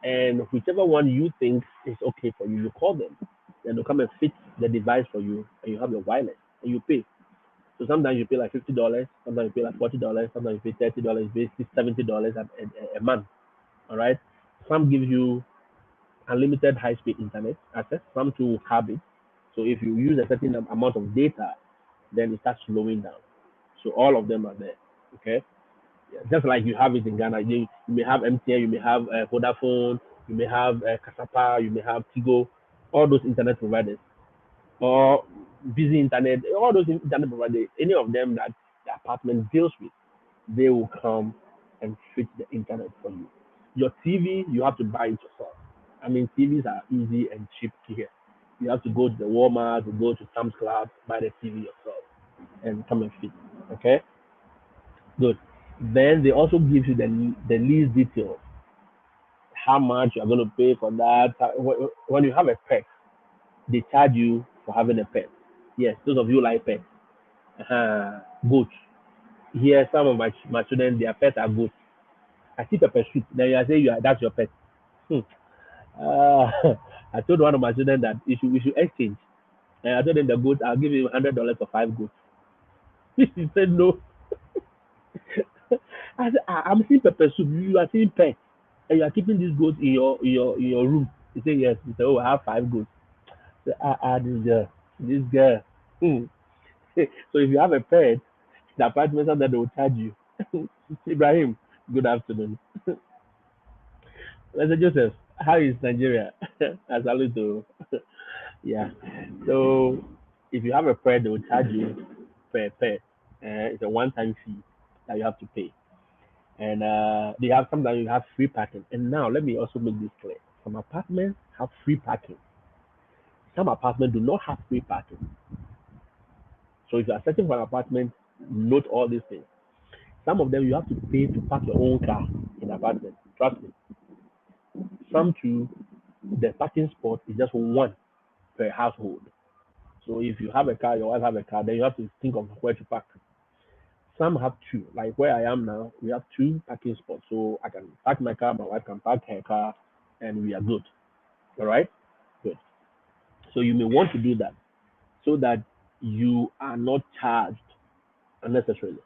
And whichever one you think is okay for you, you call them. Then they'll come and fit the device for you, and you have your wireless, and you pay. So sometimes you pay like $50, sometimes you pay like $40, sometimes you pay $30, you pay $70 a month. All right. Some give you unlimited high-speed internet access. Some to have it. So if you use a certain amount of data, then it starts slowing down. So all of them are there. Okay. Yeah. Just like you have it in Ghana, you may have MTN, you may have Vodafone, you may have Kasapa, you may have Tigo, all those internet providers, or busy internet, all those internet providers, any of them that the apartment deals with, they will come and fix the internet for you. Your TV, you have to buy it yourself. I mean, TVs are easy and cheap here. You have to go to the Walmart, to go to Sam's Club, buy the TV yourself, and come and fix. Okay, good. Then they also give you the lease details, how much you are going to pay for that. When you have a pet, they charge you for having a pet. Yes, those of you like pets. Goats. Here, some of my children, their pets are goats. I see pepper soup. Then you are saying that's your pet. Hmm. Uh, I told one of my children that we should exchange. And I told them the goats, I'll give you $100 for 5 goats. He said no. I said, I'm seeing pepper soup. You are seeing pets, and you are keeping these goats in your room. He said yes. He said, oh, I have 5 goats. I said, this girl. Hmm. So if you have a pet, the apartment that they will charge you. Ibrahim, good afternoon. Mr. Joseph, how is Nigeria? I salute you. Yeah. So if you have a pet, they will charge you per pet. It's a one-time fee that you have to pay. And they have sometimes you have free parking. And now let me also make this clear. Some apartments have free parking. Some apartments do not have free parking. So if you are searching for an apartment, note all these things. Some of them you have to pay to park your own car in the apartment. Trust me. Some too, the parking spot is just one per household. So if you have a car, your wife have a car, then you have to think of where to park. Some have two. Like where I am now, we have two parking spots. So I can park my car, my wife can park her car, and we are good. All right? Good. So you may want to do that so that you are not charged unnecessarily.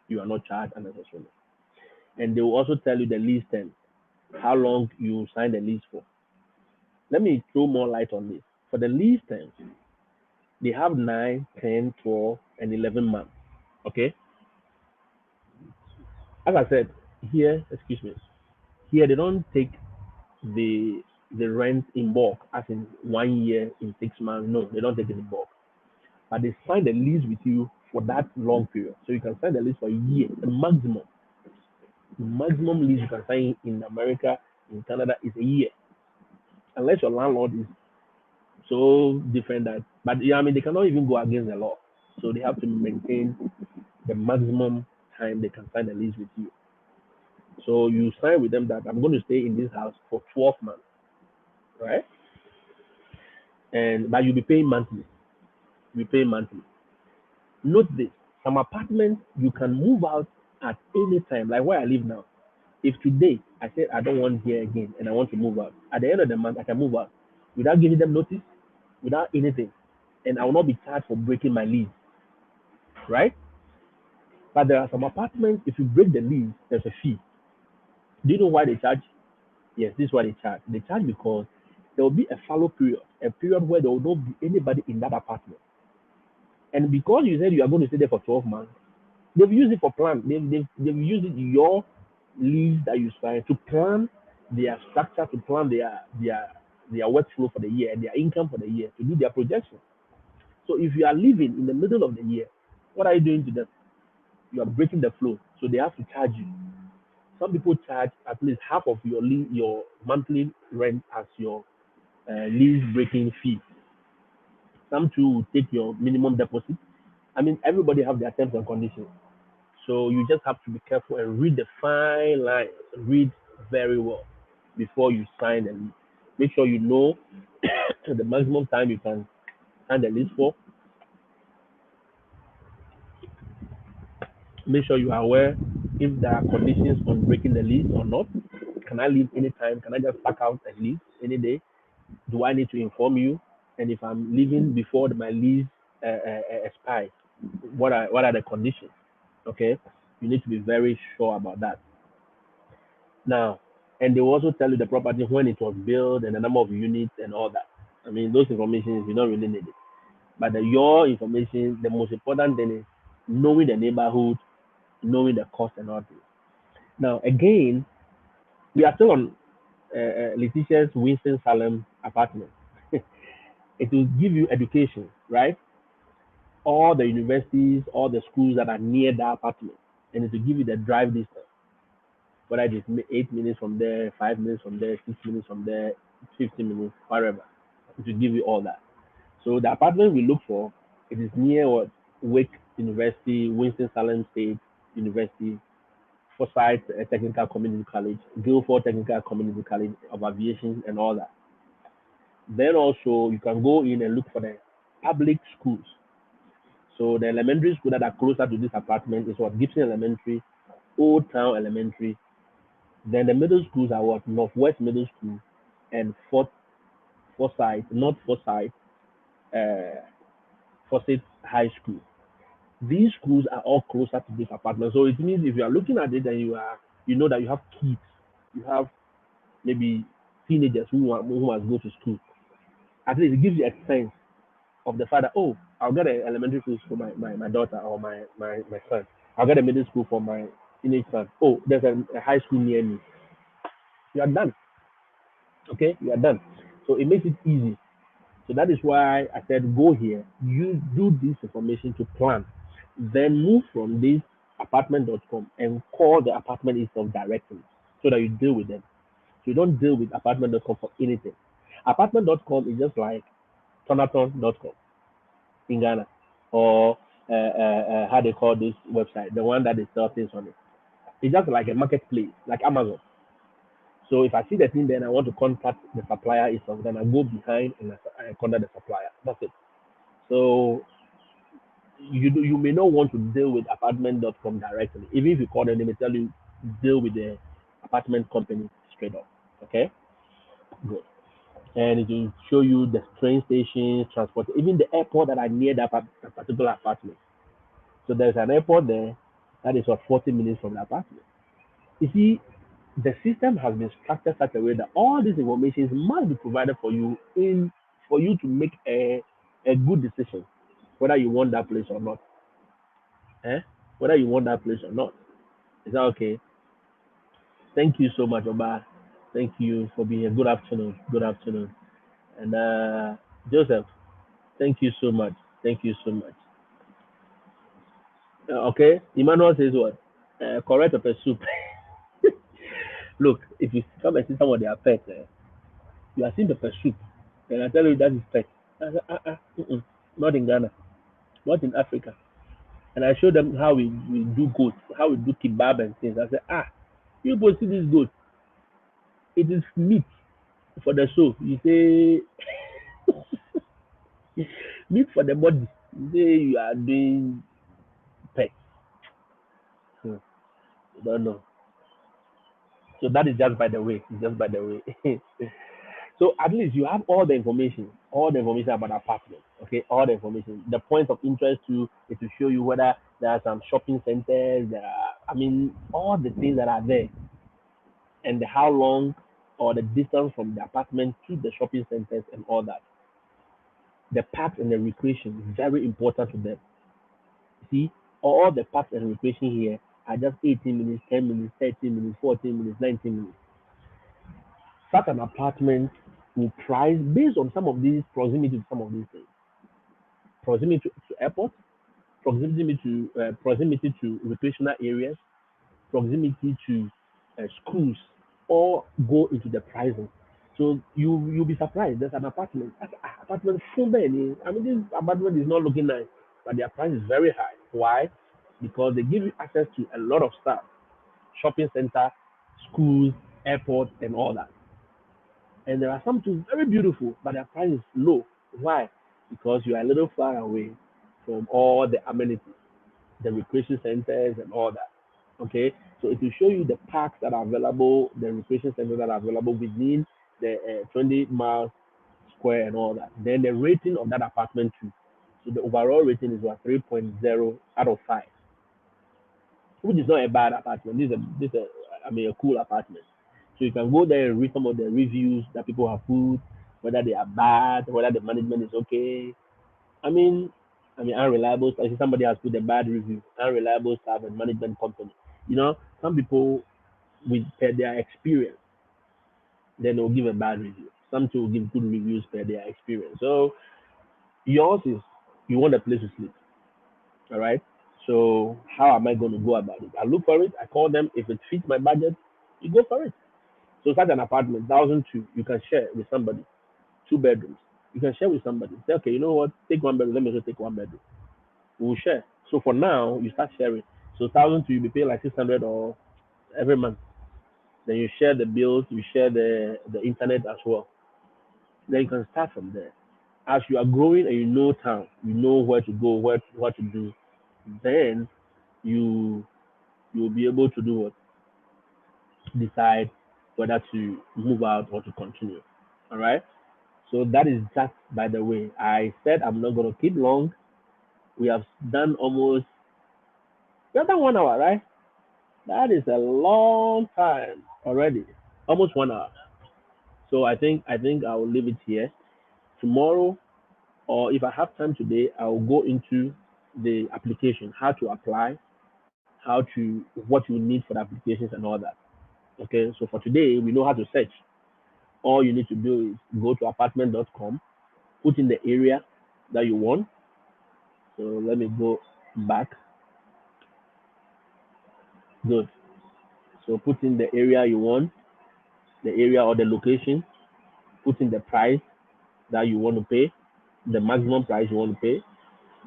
You are not charged unnecessarily. And they will also tell you the lease term, how long you sign the lease for. Let me throw more light on this. For the lease terms, they have 9, 10, 12, and 11 months. Okay? As I said, here, excuse me, here they don't take the the rent in bulk, as in 1 year in 6 months. No, they don't take it in bulk. But they sign the lease with you for that long period. So you can sign the lease for a year. The maximum lease you can sign in America, in Canada is a year. Unless your landlord is so different that, but yeah, I mean they cannot even go against the law. So they have to maintain the maximum time they can sign a lease with you. So you sign with them that I'm going to stay in this house for 12 months, right? And but you'll be paying monthly. You'll be paying monthly. Note this: some apartments you can move out at any time, like where I live now. If today I said I don't want here again and I want to move out, at the end of the month I can move out without giving them notice, without anything, and I will not be charged for breaking my lease, right? But there are some apartments, if you break the lease, there's a fee. Do you know why they charge? Yes, this is why they charge. They charge because there will be a fallow period, a period where there will not be anybody in that apartment. And because you said you are going to stay there for 12 months, they've used it for plan. They've used it your lease that you sign to plan their structure, to plan their workflow for the year and their income for the year, to do their projection. So if you are leaving in the middle of the year, what are you doing to them? You are breaking the flow. So they have to charge you. Some people charge at least half of your monthly rent as your lease breaking fee. Some too will take your minimum deposit. I mean, everybody have their terms and conditions. So you just have to be careful and read the fine lines. Read very well before you sign the lease. Make sure you know the maximum time you can sign the lease for. Make sure you are aware if there are conditions on breaking the lease or not. Can I leave anytime? Can I just pack out and leave any day? Do I need to inform you? And if I'm leaving before my lease expires, what are the conditions? Okay, you need to be very sure about that. Now, and they will also tell you the property when it was built and the number of units and all that. I mean, those information you don't really need it. But your information, the most important thing is knowing the neighborhood, knowing the cost and all this. Now, again, we are still on Letitia's Winston Salem apartment. It will give you education, right? All the universities, all the schools that are near that apartment, and it will give you the drive distance, whether it is 8 minutes from there, 5 minutes from there, 6 minutes from there, 15 minutes, whatever. It will give you all that. So the apartment we look for, it is near what Wake University, Winston Salem State University, Forsyth Technical Community College, Guilford Technical Community College of Aviation, and all that. Then also you can go in and look for the public schools. So the elementary school that are closer to this apartment is what Gibson Elementary, Old Town Elementary. Then the middle schools are what Northwest Middle School and Forsyth, not Forsyth, uh, Forsyth High School. These schools are all closer to this apartment. So it means if you are looking at it and you know that you have kids, you have maybe teenagers who must go to school. At least it gives you a sense of the fact that, oh, I'll get an elementary school for my daughter or my son. I'll get a middle school for my teenage son. Oh, there's a high school near me. You are done. Okay, you are done. So it makes it easy. So that is why I said go here. You do this information to plan. Then move from this apartment.com and call the apartment itself directly so that you deal with them. So you don't deal with apartment.com for anything. Apartment.com is just like Tonaton.com in Ghana or how they call this website, the one that they sell things on it. It's just like a marketplace, like Amazon. So if I see the thing, then I want to contact the supplier itself, then I go behind and I contact the supplier. That's it. So you may not want to deal with apartment.com directly. Even if you call them, they may tell you deal with the apartment company straight up. Okay, good. And it will show you the train stations, transport, even the airport that are near that particular apartment. So there's an airport there that is what 40 minutes from the apartment. You see, the system has been structured such a way that all these information must be provided for you in for you to make a good decision whether you want that place or not. Eh? Whether you want that place or not. Is that okay? Thank you so much, Oba. Thank you for being here. Good afternoon. Good afternoon. And Joseph, thank you so much. Thank you so much. Okay, Emmanuel says what? Correct pepper soup. Look, if you come and see some of their pets, you are seeing pepper soup, and I tell you that is pet. I said, not in Ghana, not in Africa. And I show them how we do goat, how we do kebab and things. I said, you go see this goat. It is meat for the soul. You say meat for the body. You say you are doing pet. Hmm, you don't know. So that is just by the way. It's just by the way. So at least you have all the information about apartment. Okay, all the information. The points of interest to is to show you whether there are some shopping centers. There are, I mean, all the things that are there, and how long or the distance from the apartment to the shopping centers and all that. The parks and the recreation is very important to them. See, all the parks and recreation here are just 18 minutes, 10 minutes, 13 minutes, 14 minutes, 19 minutes. Such an apartment will price based on some of these proximity to some of these things. Proximity to airport, proximity to recreational areas, proximity to schools, all go into the pricing. So you'll be surprised. There's an apartment. Apartment full many. I mean, this apartment is not looking nice, but their price is very high. Why? Because they give you access to a lot of stuff, shopping center, schools, airport, and all that. And there are some too very beautiful, but their price is low. Why? Because you are a little far away from all the amenities, the recreation centers, and all that. Okay, so it will show you the parks that are available, the recreation centers that are available within the 20 miles square and all that. Then the rating of that apartment too. So the overall rating is what 3.0 out of 5, which is not a bad apartment. This is I mean a cool apartment. So you can go there and read some of the reviews that people have put, whether they are bad, whether the management is okay. I mean, unreliable. I see somebody has put a bad review, unreliable staff and management company. Some people with per their experience, then they'll give a bad review. Some too will give good reviews per their experience. So yours is you want a place to sleep. All right. So how am I going to go about it? I look for it. I call them. If it fits my budget, you go for it. So such an apartment, 1,002, you can share with somebody. 2 bedrooms, you can share with somebody. Say, okay, you know what? Take 1 bedroom. Let me just take 1 bedroom. We will share. So for now, you start sharing. So 1,002, you be paying like 600 or every month. Then you share the bills. You share the internet as well. Then you can start from there. As you are growing and you know town, you know where to go, what to do. Then you you'll be able to do what decide whether to move out or to continue. All right. So that is just by the way. I said I'm not gonna keep long. We have done almost we have done 1 hour, right? That is a long time already. Almost 1 hour. So I think I will leave it here. Tomorrow or if I have time today, I will go into the application, how to apply, what you need for the applications and all that. Okay, so for today, we know how to search. All you need to do is go to apartment.com, Put in the area that you want. So let me go back. Good. So put in the area you want, the area or the location. Put in the price that you want to pay, the maximum price you want to pay.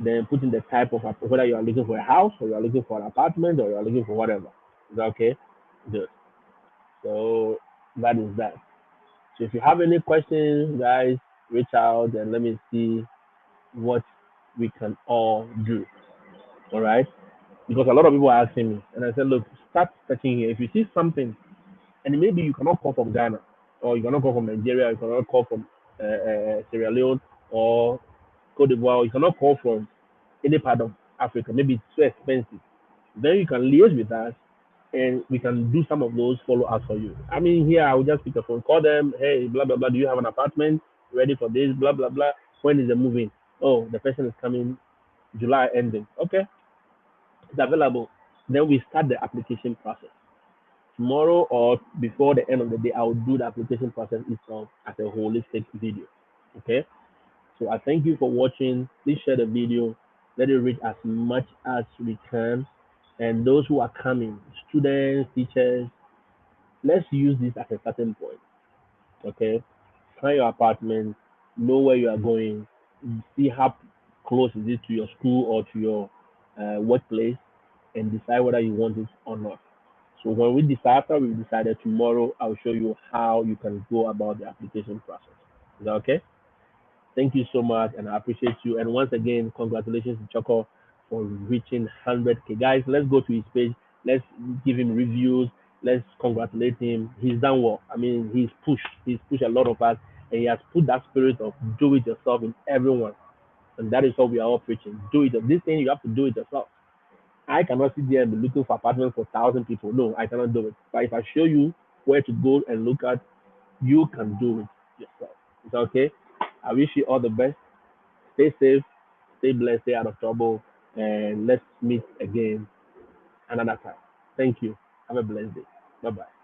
Then put in the type of whether you are looking for a house or you are looking for an apartment or you are looking for whatever. Is that okay? Good. So that is that. So if you have any questions, guys, reach out and let me see what we can all do. All right? Because a lot of people are asking me, and I said, look, start searching here. If you see something, and maybe you cannot call from Ghana, or you cannot call from Nigeria, you cannot call from Sierra Leone or Cote d'Ivoire, you cannot call from any part of Africa. Maybe it's too expensive. Then you can liaise with us and we can do some of those follow ups for you. I mean, here I will just pick a phone, call them, hey, blah, blah, blah. Do you have an apartment ready for this? Blah, blah, blah. When is the moving? Oh, the person is coming July ending. Okay, it's available. Then we start the application process. Tomorrow or before the end of the day, I will do the application process itself as a holistic video. Okay, so I thank you for watching. Please share the video. Let it reach as much as we can. And those who are coming, students, teachers, let's use this as a starting point. Okay, find your apartment, know where you are going, see how close is it to your school or to your workplace, and decide whether you want it or not. So when we decide, after we decided tomorrow, I'll show you how you can go about the application process. Is that okay? Thank you so much, and I appreciate you. And once again, congratulations to Choco for reaching 100K. Guys, let's go to his page. Let's give him reviews. Let's congratulate him. He's done well. I mean, he's pushed. He's pushed a lot of us, and he has put that spirit of do it yourself in everyone. And that is what we are all preaching. Do it. This thing you have to do it yourself. I cannot sit there and be looking for apartments for 1,000 people. No, I cannot do it. But if I show you where to go and look at, you can do it yourself. It's okay. I wish you all the best. Stay safe, stay blessed, stay out of trouble, and let's meet again another time. Thank you. Have a blessed day. Bye bye.